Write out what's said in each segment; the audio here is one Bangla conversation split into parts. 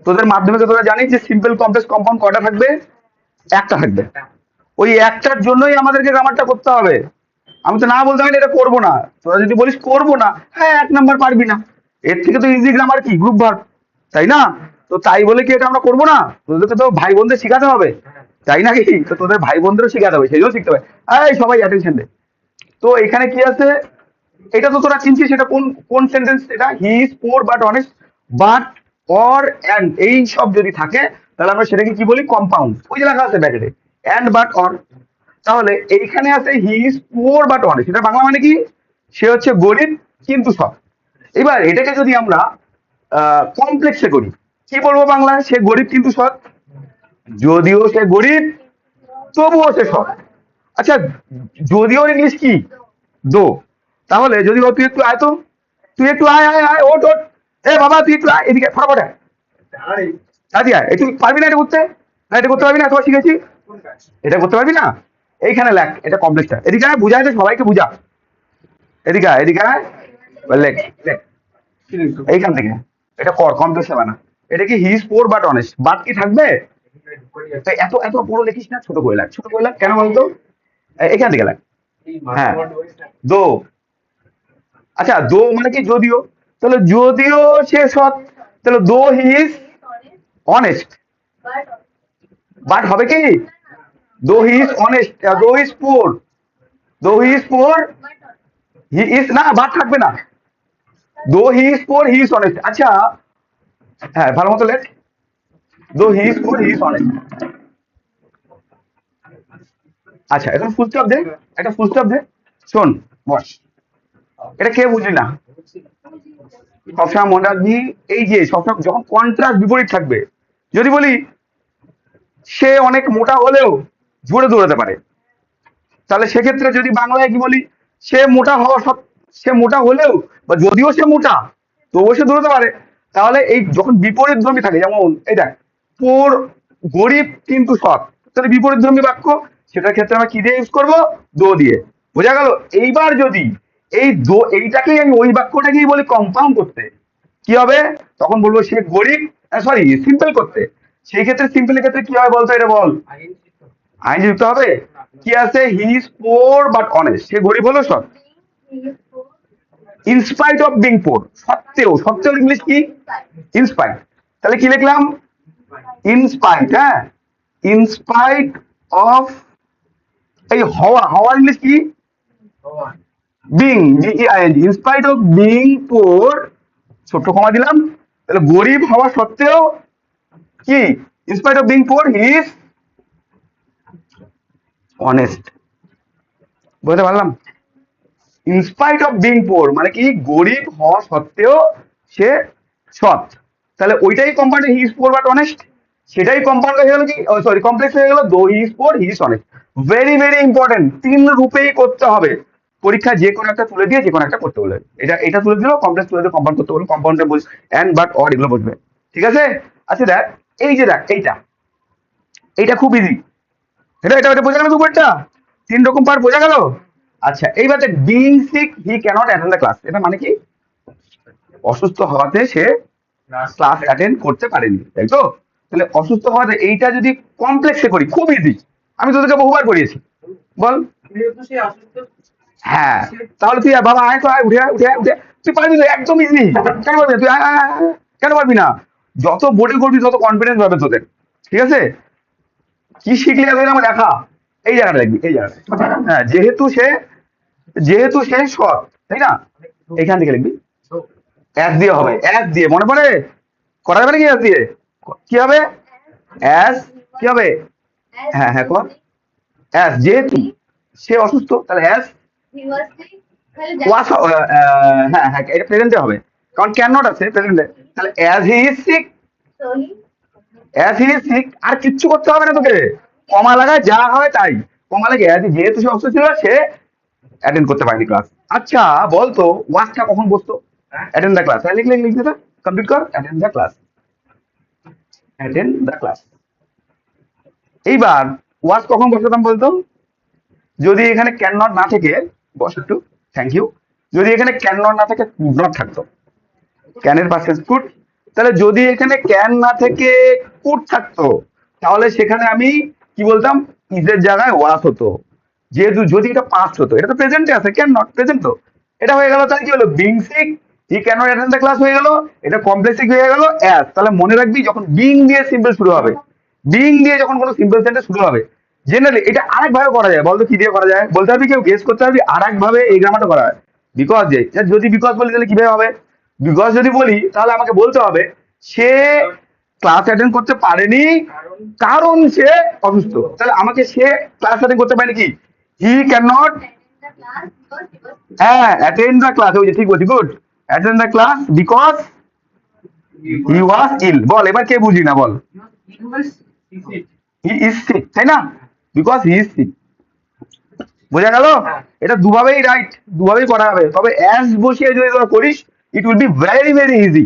তোদের মাধ্যমিকে তোরা জানিস যে সিম্পল কমপ্লেক্স কম্পাউন্ড কয়টা থাকবে? একটা থাকবে। ওই একটার জন্যই আমাদেরকে গ্রামারটা করতে হবে। আমি তো না বলতে পারি এটা করবো না, তোরা যদি বলিস করবো না, হ্যাঁ 1 নাম্বার পারবি না। এর থেকে তো ইজি গ্রামার কি গ্রুপ ভার্ব, তাই না? তো তাই বলে কি এটা আমরা করবো না? তোদেরকে তো ভাই বোনদের শেখাতে হবে, তাই নাকি? তো তোদের ভাই বোনদেরও শেখাতে হবে, সেই জন্য শিখতে হবে। এই সবাই অ্যাটেনশন দে। তো এখানে কি আছে? এটা তো তোরা চিনছিস, এটা কোন কোন সেন্টেন্স? এটা হি is poor but honest, but or and এই সব যদি থাকে তাহলে আমরা সেটাকে কি বলি? কম্পাউন্ড। ওই যে লেখা আছে ব্র্যাকেটে অ্যান্ড বাট অর। তাহলে এইখানে আছে he is poor but honest, এটা বাংলা মানে কি? সে হচ্ছে গরিব কিন্তু সৎ। এবার এটাকে যদি আমরা কমপ্লেক্সে করি, কি বলবো বাংলায়? সে গরিব কিন্তু সৎ। যদিও সে গরিব তবুও সে সৎ। আচ্ছা, যদিও ইংলিশ কি? দো। তাহলে যদি তুই একটু আয় তো, তুই একটু আয় আয় আয়, ওট ওট। এ বাবা তুই একটু আয় এদিকে, ফটাফট আয়। আদি আয়, একটু পারবি না এটা করতে? না এটা করতে পারবি না? তোমার শিখেছি, এটা করতে পারবি না? এইখানে লেখ এটা কমপ্লেক্সটা, এদিকে আয়, বুঝাই দে সবাইকে, বুঝা। এদিকে আয়, এদিকে আয়, লেখ লেখ এইখান থেকে। এটা কর, কমপ্লেক্স হবে না। এটা কি his poor but honest, but কি থাকবে? তাই এত এত বড় লিখিস না, ছোট করে লেখ, ছোট করে লেখ। কেন বলতো? এখান থেকে লেখ। হ্যাঁ, দো। আচ্ছা, দো মানে কি? যদিও। তাহলে যদিও সে সৎ, তাহলে দো হি ইজ অনেস্ট, বাট হবে কি? দো হি ইজ অনেস্ট, দো ইজ পোর, দো হি ইজ পোর হি ইজ, না বাট থাকবে না। দো হি is poor he is honest. আচ্ছা, হ্যাঁ ভালো মতো লেখ। দো হি is poor he is honest. আচ্ছা, এখন ফুল স্টপ দে, একটা ফুল স্টপ দে। শোন, বস। এটা কে বুঝলি না? সবসময় মনে রাখবি, এই যে সবসময় যখন কন্ট্রাস্ট বিপরীত থাকবে, যদি বলি সে অনেক মোটা হলেও জোরে দৌড়াতে পারে, তাহলে সেক্ষেত্রে যদি বাংলায় কি বলি? সে মোটা হওয়া সব, সে মোটা হলেও বা যদিও সে মোটা তবুও সে দৌড়াতে পারে। তাহলে এই যখন বিপরীত ধর্মী থাকে, যেমন এই দেখ, পোর গরিব কিন্তু সৎ, তাহলে বিপরীত ধর্মী বাক্য, সেটার ক্ষেত্রে আমরা কি দিয়ে ইউজ করবো? দো দিয়ে। বোঝা গেল? এইবার যদি এই দো এইটাকেই আমি ওই বাক্যটাকেই বলি কম্পাউন্ড করতে, কি হবে? তখন বলবো সে গরিব, সরি সিম্পল করতে, সেই ক্ষেত্রে সিম্পলের ক্ষেত্রে কি হবে বলতো? এটা বল। আইন যুক্ত হবে। কি আছে? He is poor but honest, সে গরিব হলো সৎ। ইনস্পাইট অফ বিং পোর, সত্ত্বেও, সত্ত্বেও ইংলিশ কি? ইনস্পাইট। তাহলে কি লিখলাম? ইনস্পাইট। হ্যাঁ, ইনস্পাইট অফ, এই হওয়া, হওয়ার ইংলিশ কি? Being, B E I N G. In spite of being poor, ছোট্ট কমা দিলাম। তাহলে গরিব হওয়া সত্ত্বেও কি? In spite of being poor he is honest. বুঝতে পারলাম? ইনস্পাইট অফ বিং পোর মানে কি? গরিব হওয়া সত্ত্বেও সে সৎ। তাহলে ওইটাই compound, he is poor but honest. সেটাই কম্পাউন্ড হয়ে গেল কি, সরি কমপ্লেক্স হয়ে গেল, দো হি is poor he is honest. Very very important, 3 রূপেই করতে হবে। পরীক্ষা যে কোনো একটা তুলে দিয়ে যে কোনো একটা করতে বলে, এটা এটা তুলে দিল, কমপ্লেক্স তুলে দিয়ে কম্পাউন্ড করতে বলে, কম্পাউন্ডে বলছি এন্ড বাট অর এগুলো বসবে। ঠিক আছে? আচ্ছা দেখ, এই যে দেখ এইটা, এইটা খুব ইজি। এটা এটা এটা বোঝা গেল? দুপুরটা 3 রকম পার্ট বোঝা গেল? আচ্ছা, এইবার দেখ, being sick he can't attend the class, এটা মানে কি? অসুস্থ হওয়াতে সে ক্লাস অ্যাটেন্ড করতে পারেনি, তাই তো? তাহলে অসুস্থ হওয়াতে এইটা যদি কমপ্লেক্সে করি, খুব ইজি, আমি তোদেরকে বহুবার করিয়েছি। বল। হ্যাঁ, তাহলে তুই বাবা আয় তো, আয় উঠে আয়, উঠে আয়, উঠে আয়। তুই পারবি তো, একদম ইজি। কেন পারবি না? তুই আয়, আয়, আয়, আয়। কেন পারবি না? যত বোর্ডে করবি তত কনফিডেন্স হবে তোদের। ঠিক আছে? কি শিখলি এতদিন আমার দেখা? এই জায়গাটা লিখবি, এই জায়গাটা। হ্যাঁ, যেহেতু সে, যেহেতু সে সৎ, তাই না? এখান থেকে লিখবি। অ্যাস দিয়ে হবে, অ্যাস দিয়ে মনে পড়ে? করা যাবে নাকি অ্যাস দিয়ে? কি হবে? অ্যাস কি হবে? হ্যাঁ হ্যাঁ কর। অ্যাস, যেহেতু সে অসুস্থ, তাহলে অ্যাস ওয়াস, হ্যাঁ হ্যাঁ এটা প্রেজেন্টে হবে, কারণ ক্যান নট আছে প্রেজেন্টে। তাহলে as he is sick, as he is sick, আর কিচ্ছু করতে হবে না তোকে। কমা লাগায় যা হয় তাই, কমা লাগে যেহেতু সে অসুস্থ ছিল সে অ্যাটেন্ড করতে পারেনি ক্লাস। আচ্ছা বলতো, ওয়াসটা কখন বসতো? Attend the class. লিখলে লিখতে থাক, কমপ্লিট কর। Attend the class, attend the class. এইবার ওয়াস কখন বসাতাম বলতো? যদি এখানে ক্যান নট না থেকে, বস একটু, থ্যাংক ইউ। যদি এখানে ক্যান নট না থেকে কুড নট থাকতো, ক্যানের পাশে কুড, তাহলে যদি এখানে ক্যান না থেকে কুড থাকতো তাহলে সেখানে আমি কি বলতাম, ইজের জায়গায় ওয়াস হতো। যেহেতু যদি এটা পাস্ট হতো, এটা তো প্রেজেন্টে আছে, ক্যান নট প্রেজেন্ট তো, এটা হয়ে গেল। তাহলে কি হলো, being sick he can not attend the class হয়ে গেল, এটা কমপ্লেক্সিক হয়ে গেল অ্যাজ। তাহলে মনে রাখবি যখন বিং দিয়ে সিম্পল শুরু হবে, বিং দিয়ে যখন কোনো সিম্পল সেন্টেন্স শুরু হবে, জেনারেলি এটা আরেক ভাবে করা যায়। বলতো কি দিয়ে করা যায়, বলতে পারবি, কেউ গেস করতে পারবি আর এক ভাবে এই গ্রামারটা করা হয়। বিকজ যে, যদি বিকজ বলি তাহলে কিভাবে হবে, বিকজ যদি বলি তাহলে আমাকে বলতে হবে সে ক্লাস অ্যাটেন্ড করতে পারেনি কারণ সে অসুস্থ। তাহলে আমাকে সে ক্লাস অ্যাটেন্ড করতে পারেনি কি, হি ক্যান নট, হ্যাঁ অ্যাটেন্ড দ্য ক্লাস, ওই যে ঠিক বলছি, good, attend the class because he was ill. বল এবার কে বুঝি না, বল। হি ইজ সিক, তাই না, বিকজ হি ইজ সিক। বোঝা গেল, এটা দুভাবেই রাইট, দুভাবেই করা হবে। তবে অ্যাস বসিয়ে যদি তোরা করিস, it will be very very easy.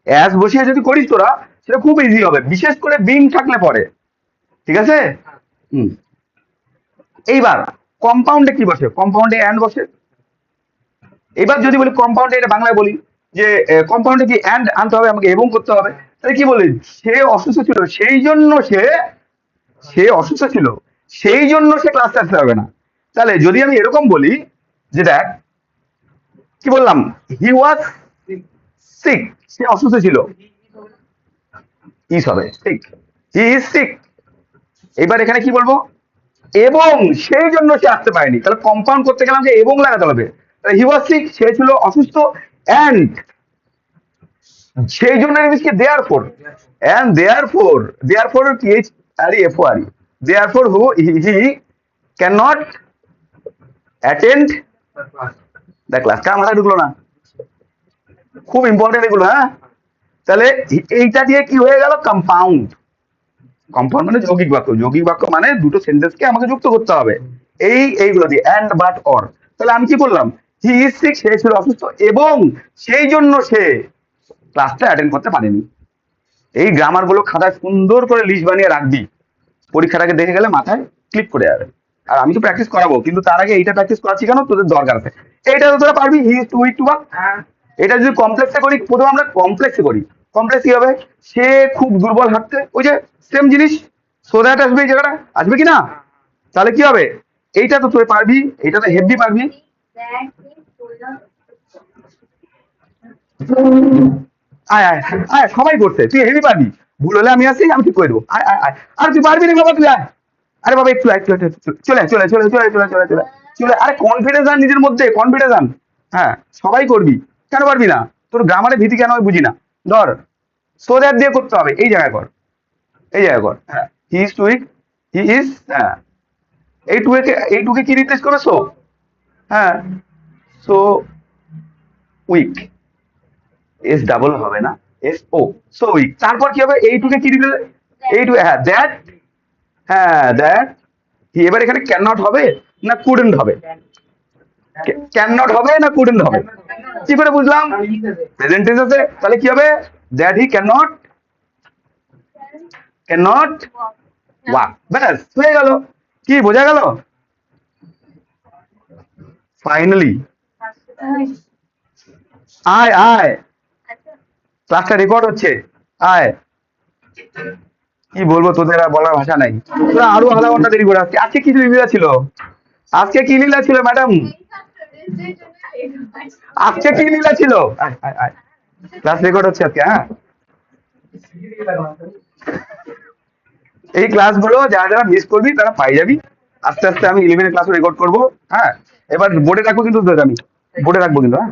অ্যাস বসিয়ে যদি করিস তোরা, সেটা খুব ইজি হবে, বিশেষ করে বিং থাকলে পরে, ঠিক আছে। হুম, এইবার কম্পাউন্ডে কি বসে, কম্পাউন্ডে অ্যান্ড বসে। এবার যদি বলি কম্পাউন্ডে, এটা বাংলায় বলি যে কম্পাউন্ডে কি অ্যান্ড আনতে হবে আমাকে, এবং করতে হবে। তাহলে কি বলি, সে অসুস্থ ছিল সেই জন্য সে, সে অসুস্থ ছিল সেই জন্য সে ক্লাসে আসতে হবে না। তাহলে যদি আমি এরকম বলি যে দেখ, কি বললাম, হি ওয়াজ সিক, সে অসুস্থ ছিল, ইস হবে সিক, হি ইজ সিক। এবার এখানে কি বলবো, এবং সেই জন্য সে আসতে পারেনি। তাহলে কম্পাউন্ড করতে গেলাম যে এবং লাগাতে হবে। হি ওয়াজ সিক, সে ছিল অসুস্থ, অ্যান্ড সেই জন্য জিনিসকে therefore, and therefore কি H R F O R, therefore who he can not attend the class. কার মাথায় ঢুকলো না, খুব ইম্পর্টেন্ট এগুলো, হ্যাঁ। তাহলে এইটা দিয়ে কি হয়ে গেল, কম্পাউন্ড। কম্পাউন্ড মানে যৌগিক বাক্য, যৌগিক বাক্য মানে দুটো সেন্টেন্সকে আমাকে যুক্ত করতে হবে এইগুলো দিয়ে, অ্যান্ড বাট অর। তাহলে আমি কি বললাম, হি ইজ সিক, সে ছিল অসুস্থ এবং সেই জন্য সে ক্লাসটা অ্যাটেন্ড করতে পারেনি। এই গ্রামার গুলো খাতায় সুন্দর করে লিস্ট বানিয়ে রাখবি, পরীক্ষাটাকে দেখে গেলে মাথায় ক্লিক করে যাবে। আর আমি তো প্র্যাকটিস করাবো, কিন্তু তার আগে এইটা প্র্যাকটিস করাচ্ছি কেন, তোদের দরকার আছে। এইটা তো তোরা পারবি, he is too weak to walk. এটা যদি কমপ্লেক্সে করি, প্রথমে আমরা কমপ্লেক্সে করি, কমপ্লেক্স কি হবে, সে খুব দুর্বল হাঁটতে, ওই যে সেম জিনিস, সো দ্যাট আসবে এই জায়গাটা, আসবে কি না। তাহলে কি হবে, এইটা তো তুই পারবি, এইটা তো হেভি পারবি। আয় আয় আয়, সবাই করছে, তুই হেভি পারবি। ভুল হলে আমি আসি, আমি ঠিক করে দেবো। আয় আয় আয়, আর তুই পারবি না বাবা, তুই আয়। আরে বাবা একটু একটু একটু একটু, চলে চলে চলে চলে চলে চলে চলে চলে, আরে কনফিডেন্স আন নিজের মধ্যে, কনফিডেন্স আন। হ্যাঁ সবাই করবি, কেন পারবি না, তোর গ্রামারের ভীতি কেন আমি বুঝি না। ধর সো দ্যাট দিয়ে করতে হবে, এই জায়গায় কর, এই জায়গায় কর, হ্যাঁ। He is too weak, he is, হ্যাঁ, এই টুকে কি রিপ্লেস করো, সো, হ্যাঁ, সো উইক, এস ডাবল হবে না, এস ও, সো উইক। তারপর কি হবে, এইটুকে কি রিপ্লেস, এইটু, হ্যাঁ দ্যাট, হ্যাঁ দ্যাট, এবার এখানে ক্যান নট হবে না কুডেন্ট হবে, ক্যান নট হবে না কুডেন্ট হবে, কি করে বুঝলাম, প্রেজেন্ট টেন্স আছে, তাহলে কি হবে, that he can not walk, ব্যাস হয়ে গেল। কি বোঝা গেল, ফাইনালি। আয় আয়, ক্লাসটা রেকর্ড হচ্ছে, আয়। কি বলবো, তোদের আর বলার ভাষা নাই, তোরা আরো আধা ঘন্টা দেরি করে আসছে। আজকে কি লীলা ছিল, আজকে কি লীলা ছিল ম্যাডাম, আজকে কি লীলা ছিল, আয় আয় আয়, ক্লাস রেকর্ড হচ্ছে আজকে, হ্যাঁ। এই ক্লাসগুলো যারা যারা মিস করবি তারা পাই যাবি, আস্তে আস্তে আমি 11 ক্লাস রেকর্ড করবো, হ্যাঁ। এবার বোর্ডে রাখবো কিন্তু তোদের, আমি বোর্ডে রাখবো কিন্তু, হ্যাঁ।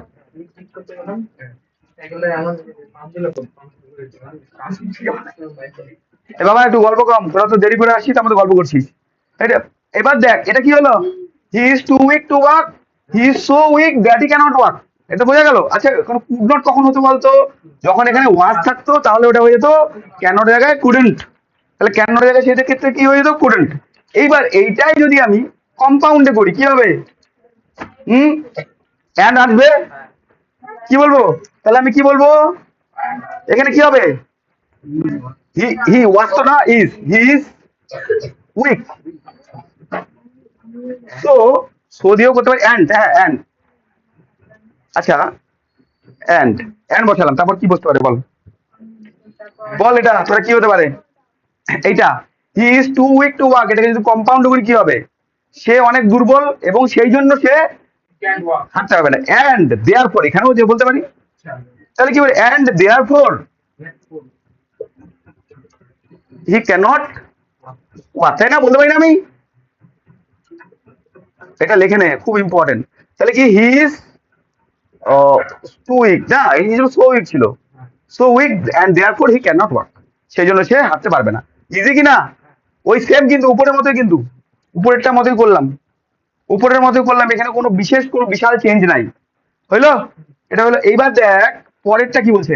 এ বাবা একটু গল্প কম, তোরা তো দেরি করে আসিস, আমাদের গল্প করছিস। এটা, এবার দেখ এটা কি হলো, he is too weak to walk, he is so weak that he can't walk, এটা বোঝা গেল। আচ্ছা কুড নট কখন হতো বলতো, যখন এখানে ওয়াজ থাকতো তাহলে ওটা হয়ে যেত ক্যানট জায়গায় কুডেন্ট, তাহলে ক্যানট জায়গায় সেটার ক্ষেত্রে কি হয়ে যেত, কুডেন্ট। এইবার এইটাই যদি আমি কম্পাউন্ডে করি কি হবে, হুম, অ্যান্ড আসবে, কি বলবো, তাহলে আমি কি বলবো, এখানে কি হবে, হি ওয়াজ তো না, is, he is weak, so so দিয়েও করতে পারি, অ্যান্ড, হ্যাঁ অ্যান্ড, আচ্ছা অ্যান্ড বসালাম, তারপর কি বসতে পারে বল, বল এটা তোরা কি হতে পারে? এইটা he is too weak to walk, এটাকে যদি কম্পাউন্ড করি কি হবে? সে অনেক দুর্বল এবং সেই জন্য সে হাঁটতে পারবে না। অ্যান্ড দেয়ার ফর, এখানেও যে বলতে পারি, তাহলে কি বলে? And therefore he can't walk, তাই না? বলতে পারি না আমি? এটা লিখে নে, খুব ইম্পর্টেন্ট। তাহলে কি হি ইজ টু উইক, না হি ইজ সো উইক ছিল, so weak and therefore he can't walk, সেই জন্য সে হাঁটতে পারবে না। ইজি কি না? ওই সেম কিন্তু উপরের মতোই, কিন্তু উপরেরটা মতোই করলাম, উপরের মতোই করলাম, এখানে কোনো বিশেষ কোনো বিশাল চেঞ্জ নাই। হইলো? এটা হলো। এইবার দেখ পরেরটা কি বলছে,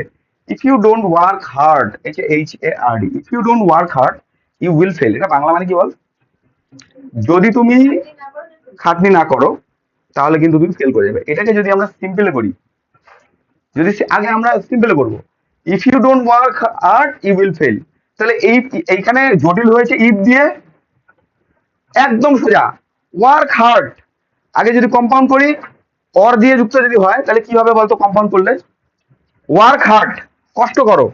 if you don't work hard, HARD, if you don't work hard you will fail. এটা বাংলা মানে কি বল? যদি তুমি খাটনি না করো তাহলে কিন্তু তুমি ফেল করে যাবে। এটাকে যদি আমরা সিম্পলে করি, যদি আগে আমরা সিম্পলে করব, if you don't work hard you will fail, তাহলে এইখানে জটিল হয়েছে ইফ দিয়ে, একদম সোজা ওয়ার্ক হার্ড। আগে যদি কম্পাউন্ড করি অর দিয়ে যুক্ত যদি হয় তাহলে কি হবে বলতো? কম্পাউন্ড করলে ওয়ার্ক হার্ড, কষ্ট করো,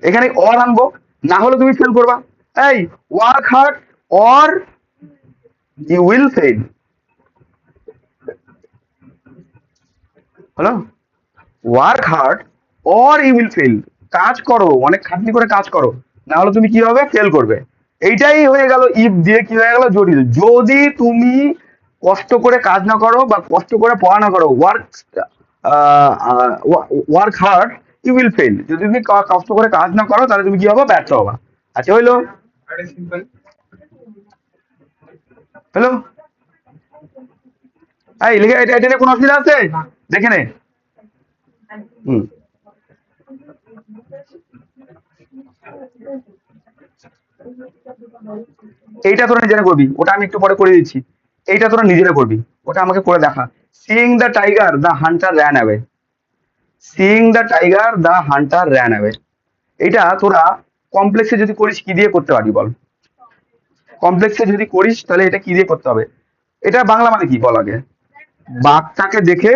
এখানে অর আনবো, না হলে তুমি ফেল করবা। এই work hard or you will fail, হলো? Work hard or you will fail, কাজ করো, অনেক খাটনি করে কাজ করো, না হলে তুমি কি হবে? ফেল করবে। এইটাই হয়ে গেল ইফ দিয়ে কি হয়ে গেল? জটিল। যদি তুমি কষ্ট করে কাজ না করো বা কষ্ট করে পড়া না করো, work hard you will fail, যদি তুমি কষ্ট করে কাজ না করো তাহলে তুমি কি হবে? ব্যর্থ হবা। আচ্ছা হইলো? হ্যালো, এই লিখে এটা নিয়ে কোনো অসুবিধা আছে? দেখে নে। হুম, এইটা তোরা নিজেরা করবি, ওটা আমি একটু পরে করে দিচ্ছি। এইটা তোরা নিজেরা করবি, ওটা আমাকে করে দেখা। Seeing the tiger the Hunter ran away, seeing the tiger the Hunter ran away, এইটা তোরা কমপ্লেক্সে যদি করিস কি দিয়ে করতে পারি বল? কমপ্লেক্সে যদি করিস তাহলে এটা কি দিয়ে করতে হবে? এটা বাংলা মানে কি বল আগে? বাঘটাকে দেখে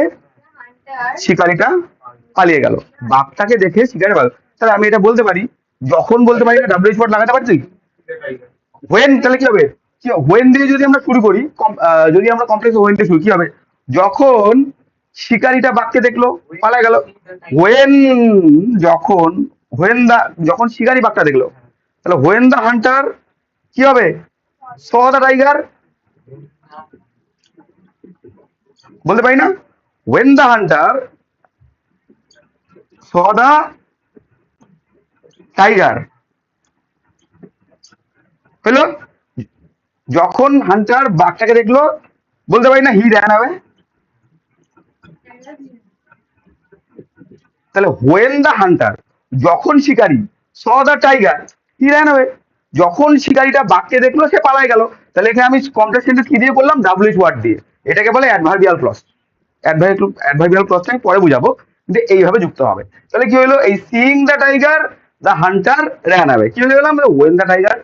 শিকারিটা পালিয়ে গেল, বাঘটাকে দেখে শিকারি পাল, তাহলে আমি এটা বলতে পারি, যখন বলতে পারি না, ডাব্লিউ স্পট লাগাতে পারছি। হোয়েন, তাহলে কি হবে? কি হোয়েন দিয়ে যদি আমরা শুরু করি, যদি আমরা কমপ্লেক্স হোয়েন দিয়ে শুরু, কি হবে? যখন শিকারিটা বাঘকে দেখলো পালায় গেল, হোয়েন, যখন হোয়েন দা, যখন শিকারি বাঘটা দেখলো, তাহলে হোয়েন দা হান্টার কি হবে? স দা টাইগার, বলতে পারি না? When the hunter saw the tiger, হলো? যখন হান্টার বাঘটাকে দেখলো, বলতে পারি না হি র্যান অ্যাওয়ে? তাহলে হোয়েন দা হান্টার, যখন শিকারি saw the tiger he ran away, যখন শিকারিটা বাঘকে দেখলো সে পালায় গেল। তাহলে এখানে আমি কমপ্লেক্স সেন্টেন্স কি দিয়ে করলাম? ডাব্লিউএইচ ওয়ার্ড দিয়ে। এটাকে বলে অ্যাডভার্বিয়াল ক্লজ। অ্যাডভার্বিয়াল ক্লজটা আমি পরে বুঝাবো, কিন্তু এইভাবে যুক্ত হবে। তাহলে কি হলো? এই seeing the tiger the Hunter ran away, কি হয়ে গেলাম? When the tiger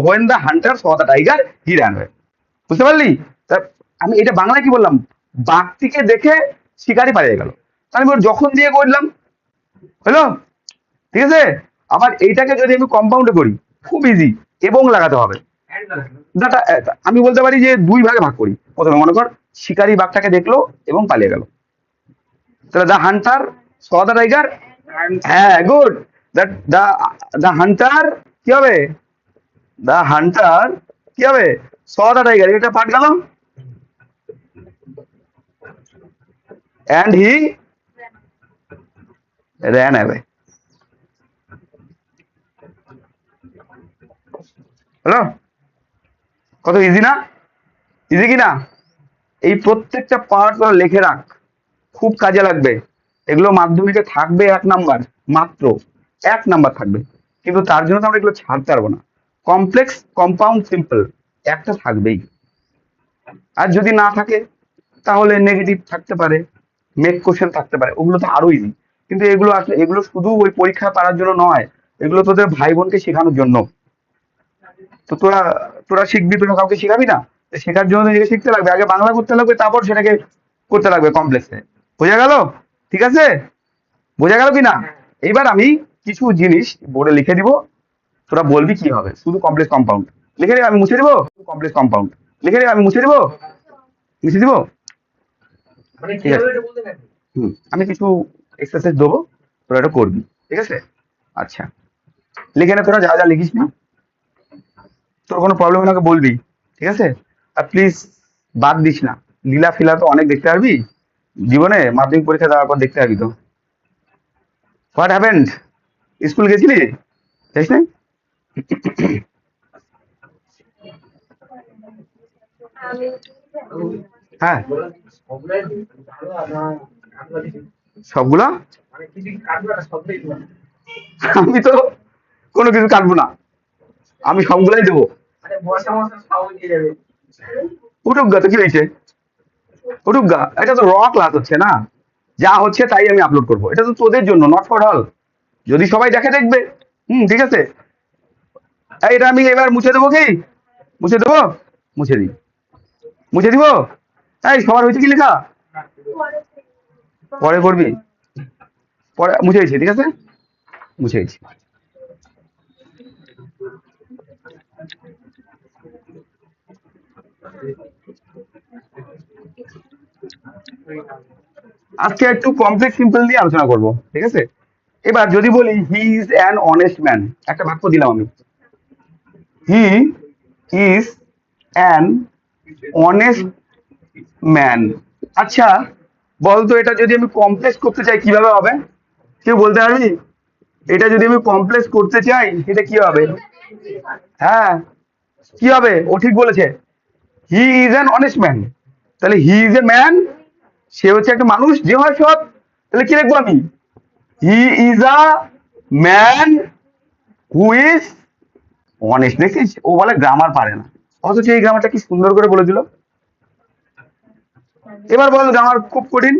when the Hunter saw the tiger he ran away. বুঝতে পারলি? তা আমি এটা বাংলায় কি বললাম? বাঘটিকে দেখে শিকারি পালিয়ে গেল, তাহলে আমি যখন দিয়ে করলাম, হলো? ঠিক আছে? আবার এইটাকে যদি আমি কম্পাউন্ডে করি, খুব ইজি, এবং লাগাতে হবে। দাটা আমি বলতে পারি যে দুই ভাগে ভাগ করি। প্রথমে মনে কর শিকারি বাঘটাকে দেখলো এবং পালিয়ে গেল, তাহলে the Hunter saw the tiger, হ্যাঁ গুড, দ্য দ্য হান্টার কি হবে? দ্য হান্টার কি হবে? স দ্য টাইগার, এটা পাঠ গেল, অ্যান্ড হি র্যান অ্যাওয়ে। হলো? কত ইজি না? ইজি কি না? এই প্রত্যেকটা পার্ট তোরা লিখে রাখ, খুব কাজে লাগবে। এগুলো মাধ্যমিকে থাকবে 1 নাম্বার, মাত্র 1 নাম্বার থাকবে, কিন্তু তার জন্য তো আমরা এগুলো ছাড়তে পারবো না। কমপ্লেক্স, কম্পাউন্ড, সিম্পল একটা থাকবেই। আর যদি না থাকে তাহলে নেগেটিভ থাকতে পারে, মেক কোশ্চেন থাকতে পারে, ওগুলো তো আরো ইজি। কিন্তু এগুলো আসলে এগুলো শুধু ওই পরীক্ষা পারার জন্য নয়, এগুলো তোদের ভাই বোনকে শেখানোর জন্য। তো তোরা তোরা শিখবি, তোরা কাউকে শিখাবি না? তো শেখার জন্য নিজেকে শিখতে লাগবে, আগে বাংলা করতে লাগবে, তারপর সেটাকে করতে লাগবে কমপ্লেক্সে। বোঝা গেল? ঠিক আছে? বোঝা গেল কি না? এইবার আমি কিছু জিনিস বোর্ডে লিখে দিব, তোরা বলবি কি হবে। শুধু কমপ্লেক্স কম্পাউন্ড লিখে দেবে, আমি মুছে দিব। কমপ্লেক্স কম্পাউন্ড লিখে দেবে, আমি মুছে দিব, মুছে দিব। ঠিক আছে, আমি কিছু এক্সারসাইজ দেবো, তোরা এটা করবি, ঠিক আছে? আচ্ছা, লিখে নে তোরা যা যা লিখিস না, তোর কোনো প্রবলেম হলে আমাকে বলবি, ঠিক আছে? আর প্লিজ বাদ দিস না, লীলা ফিলা তো অনেক দেখতে পারবি জীবনে, মাধ্যমিক পরীক্ষা দেওয়ার পর দেখতে পারবি তো। What happened? স্কুল গেছিলি? যাইস নাই? হ্যাঁ, সবগুলা আমি তো কোনো কিছু কাটবো না, আমি সবগুলাই দেবো। উঠুক গা, তো কি হয়েছে? উঠুক গা, এটা তো র ক্লাস হচ্ছে না, যা হচ্ছে তাই আমি আপলোড করবো, এটা তো তোদের জন্য, নট ফর অল। যদি সবাই দেখে দেখবে। ঠিক আছে, এটা আমি এবার মুছে দেবো কি? মুছে দেবো, মুছে দিই, মুছে দিব। এই সবার হয়েছে কি লেখা? পরে করবি, পরে মুছে দিচ্ছি, ঠিক আছে, মুছে দিচ্ছি। আজকে একটু কমপ্লেক্স সিম্পল নিয়ে আলোচনা করব, ঠিক আছে? এবার যদি বলি he is an honest man, একটা বাক্য দিলাম আমি, he is an honest man. আচ্ছা বলতো, এটা যদি আমি কমপ্লেক্স করতে চাই কিভাবে হবে? কেউ বলতে পারবি? এটা যদি আমি কমপ্লেক্স করতে চাই সেটা কি হবে? হ্যাঁ, কি হবে? ও ঠিক বলেছে, he is an honest man. তাহলে হি ইজ এ ম্যান, সে হচ্ছে একটা মানুষ যে হয় সৎ। তাহলে কি লিখবো আমি? He is a man who is honest. দেখছিস, ও বলে গ্রামার পারে না, অথচ এই গ্রামারটা কি সুন্দর করে বলে দিল। এবার বল গ্রামার খুব কঠিন।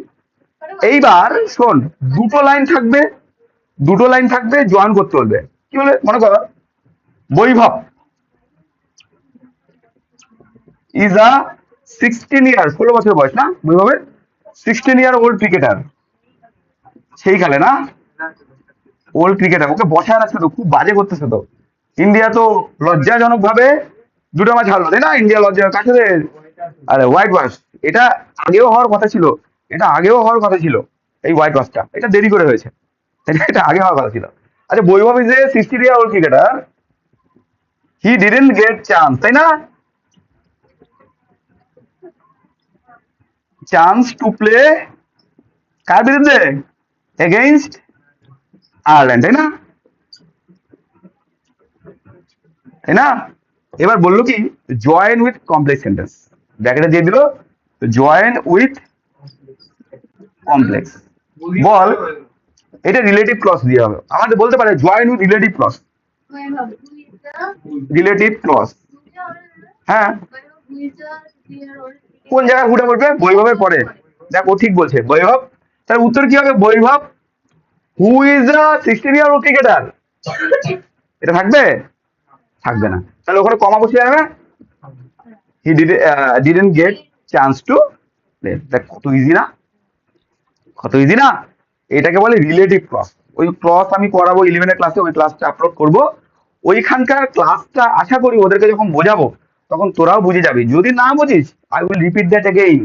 এইবার শোন, দুটো লাইন থাকবে, দুটো লাইন থাকবে, জয়েন করতে বলবে। কি বলে? মনে কর বৈভব ইজ আ 16 ইয়ার, 16 বছর বয়স না বৈভবের, 16 ইয়ার ওল্ড ক্রিকেটার। সেই কালে না, ওল্ড ক্রিকেটার, ওকে বসায় রাখছে তো, খুব বাজে করতেছে তো। ইন্ডিয়া তো লজ্জাজনক ভাবে দুটো ম্যাচ হারলো, তাই না? ইন্ডিয়া লজ্জা কাছে, আরে হোয়াইট ওয়াশ। এটা আগেও হওয়ার কথা ছিল, এটা আগেও হওয়ার কথা ছিল, এই হোয়াইট ওয়াশটা এটা দেরি করে হয়েছে, এটা আগে হওয়ার কথা ছিল। আচ্ছা, Vaibhav is a 16 year old cricketer, he didn't get chance, তাই না? চান্স টু প্লে কার বিরুদ্ধে? এগেইনস্ট আয়ারল্যান্ড, তাই না? তাই না? এবার বললো কি, জয়েন উইথ কমপ্লেক্স সেন্টেন্স, ব্র্যাকেটে দিয়ে দিল জয়েন উইথ কমপ্লেক্স। বল, এটা রিলেটিভ ক্লজ দিয়ে হবে, আমাদের বলতে পারে join with relative clause, relative clause. হ্যাঁ, কোন জায়গায় হুটা বলবে? বৈভবের পরে। দেখ, ও ঠিক বলছে, বৈভব। তার উত্তর কি হবে? Vaibhav who is a 16 year old cricketer. এটা থাকবে? থাকবে না। তাহলে ওখানে কমা বসে যাবে, he didn't get chance to play. দেখ কত ইজি না, কত ইজি না। এটাকে বলে রিলেটিভ ক্লজ। ওই ক্লজ আমি করাবো 11 এর ক্লাসে, ওই ক্লাসটা আপলোড করবো। ওইখানকার ক্লাসটা আশা করি ওদেরকে যখন বোঝাবো তখন তোরাও বুঝে যাবি। যদি না বুঝিস, I will repeat that again,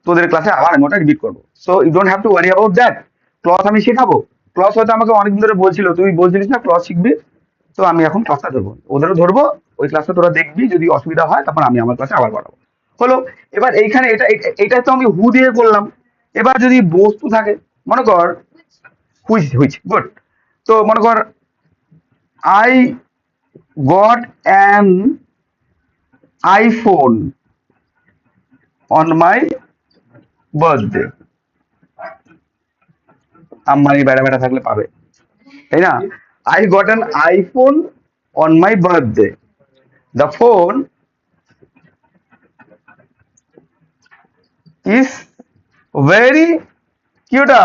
তোদের ক্লাসে আবার আমি ওটা রিপিট করবো। So you don't have to worry about that. Clause আমি শেখাবো। ক্লস হয়তো আমাকে অনেকদিন ধরে বলছিল, তুই বলছিলিস না ক্লস শিখবি, তো আমি এখন ক্লাসটা ধরবো, ওদেরও ধরবো। ওই ক্লাসটা তোরা দেখবি, যদি অসুবিধা হয় তখন আমি আমার ক্লাসে আবার করাবো। হলো। এবার এইখানে এটা তো আমি হু দিয়ে করলাম। এবার যদি বস্তু থাকে, মনে কর হুইচ হুইচ, গুড। তো মনে কর I got an iPhone on my birthday. Ambani বেড়া বেড়া থাকলে পাবে, তাই না? I got an iPhone on my birthday, the phone is very কি ওটা?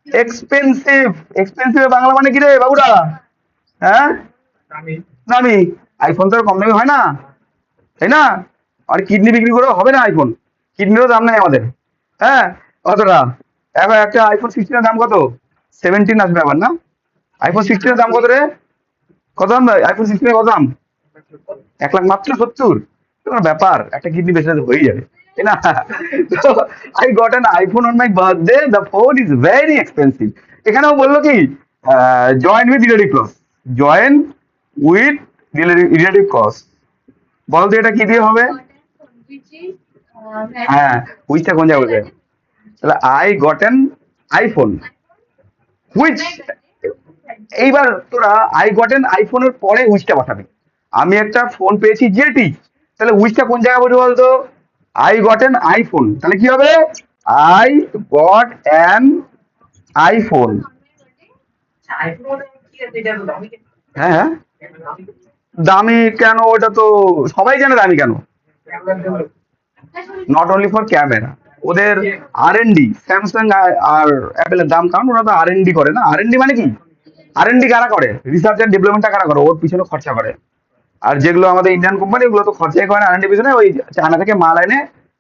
এক্সপেন্সিভ। এক্সপেন্সিভ বাংলা মানে কি রে বাবুরা? হ্যাঁ, দামি। আইফোন তো আর কম দামি হয় না, তাই না? আর কিডনি বিক্রি করেও হবে না আইফোন, কিডনিরও দাম নাই আমাদের। হ্যাঁ, অতটা। এবার একটা আইফোন 16 এর দাম কত? 17 আসবে আবার না? আইফোন 16 এর দাম কত রে? কত দাম ভাই? আইফোন 16 এর কত দাম? 1 লাখ মাত্র 70। কোনো ব্যাপার, একটা কিডনি বেচলে তো হয়ে যাবে, তাই না? তো I got an iPhone on my birthday, the phone is very expensive. এখানেও বললো কি, join with relative cost, join with relative cost. বলতো এটা কি দিয়ে হবে? হ্যাঁ, হুইচটা কোন জায়গায় বলবে? তাহলে I got an iPhone which, এইবার তোরা আই গট অ্যান আইফোনের পরে হুইচটা পাঠাবি। আমি একটা ফোন পেয়েছি যেটি, তাহলে হুইচটা কোন জায়গায় বলবি বলতো? আই গট অ্যান আইফোন, তাহলে কি হবে? I got an iPhone. হ্যাঁ হ্যাঁ, দামি কেন? ওটা তো সবাই জানে দামি কেন। নট অনলি ফর ক্যামেরা, ওদের R&D, স্যামসাং আর অ্যাপেলের দাম, কারণ ওরা তো R&D করে না। R&D মানে কি? R&D কারা করে? রিসার্চ এন্ড ডেভেলপমেন্টটা কারা করে? ওর পিছনে খরচা করে। আর যেগুলো আমাদের ইন্ডিয়ান কোম্পানি, ওগুলো তো খরচাই করে না R&D পিছনে, ওই চায়না থেকে মাল এনে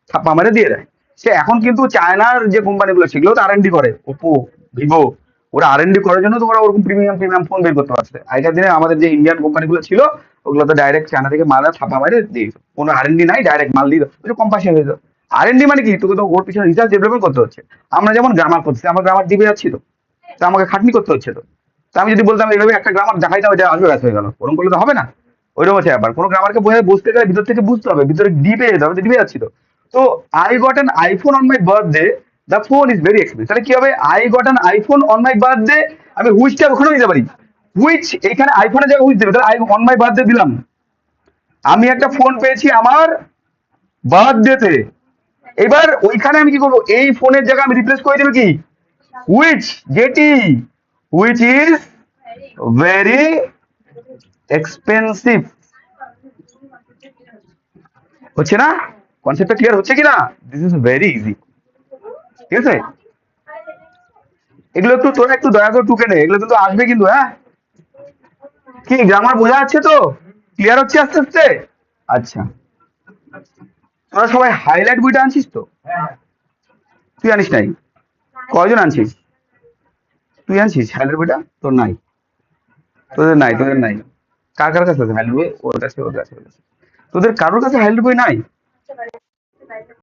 ছাপ্পা মেরে দিয়ে দেয়। সে এখন কিন্তু চায়নার যে কোম্পানিগুলো সেগুলো তো R&D করে, ওপো, ভিভো, ওরা R&D করার জন্য তো ওরা ওরকম প্রিমিয়াম প্রিমিয়াম ফোন বের করতে পারছে। আগেকার দিনে আমাদের যে ইন্ডিয়ান কোম্পানিগুলো ছিল, ওগুলো তো ডাইরেক্ট চায়না থেকে মাল ছাপা মেরে দিয়ে দিত, কোনো R&D নাই, ডাইরেক্ট মাল দিয়ে দিত, কম পয়সা হয়ে যেত। R&D মানে কি? তোকে তো ওর পিছনে রিসার্চ ডেভেলপমেন্ট করতে হচ্ছে। আমরা যেমন গ্রামার করছি, আমার গ্রামার দিবে যাচ্ছি তো, তা আমাকে খাটনি করতে হচ্ছে তো। তা আমি যদি বলতাম এইভাবে একটা গ্রামার দেখাইতাম, এটা আসবে ব্যাস হয়ে গেল, ওরকম করলে তো হবে না। ওইরকম হচ্ছে ব্যাপার, কোনো গ্রামারকে বোঝায় বুঝতে গেলে ভিতর থেকে বুঝতে হবে, ভিতরে ডিপে যেতে হবে, ডিপে যাচ্ছি তো। তো I got an iPhone on my birthday, the phone is very expensive, তাহলে কি হবে? I got an iPhone on my birthday, আমি হুইচটা ওখানেও দিতে পারি। হুইচ এখানে আইফোনের জায়গায় হুইচ দেবে, তাহলে আই অন মাই বার্থডে দিলাম। আমি একটা ফোন পেয়েছি আমার বার্থডেতে, এবার ওইখানে আমি কি করবো? এই ফোনের জায়গায় আমি রিপ্লেস করে দেবো কি? হুইচ, যেটি, হুইচ ইজ ভেরি এক্সপেন্সিভ। হচ্ছে না? কনসেপ্টটা ক্লিয়ার হচ্ছে কি না? This is very easy. ঠিক আছে, এগুলো একটু তোরা একটু দয়া করে টুকে নে, এগুলো কিন্তু আসবে কিন্তু, হ্যাঁ। কি গ্রামার বোঝা যাচ্ছে তো? ক্লিয়ার হচ্ছে আস্তে আস্তে? আচ্ছা, তোরা সবাই হাইলাইট বইটা আনছিস তো? তুই আনিস নাই? কয়জন আনছিস? তুই আনছিস হাইলাইট বইটা? তোর নাই? তোদের নাই, তোদের নাই। কার কার কাছে আছে হাইলাইট বই? ওর কাছে, ওর কাছে, ওর কাছে। তোদের কারোর কাছে হাইলাইট বই নাই?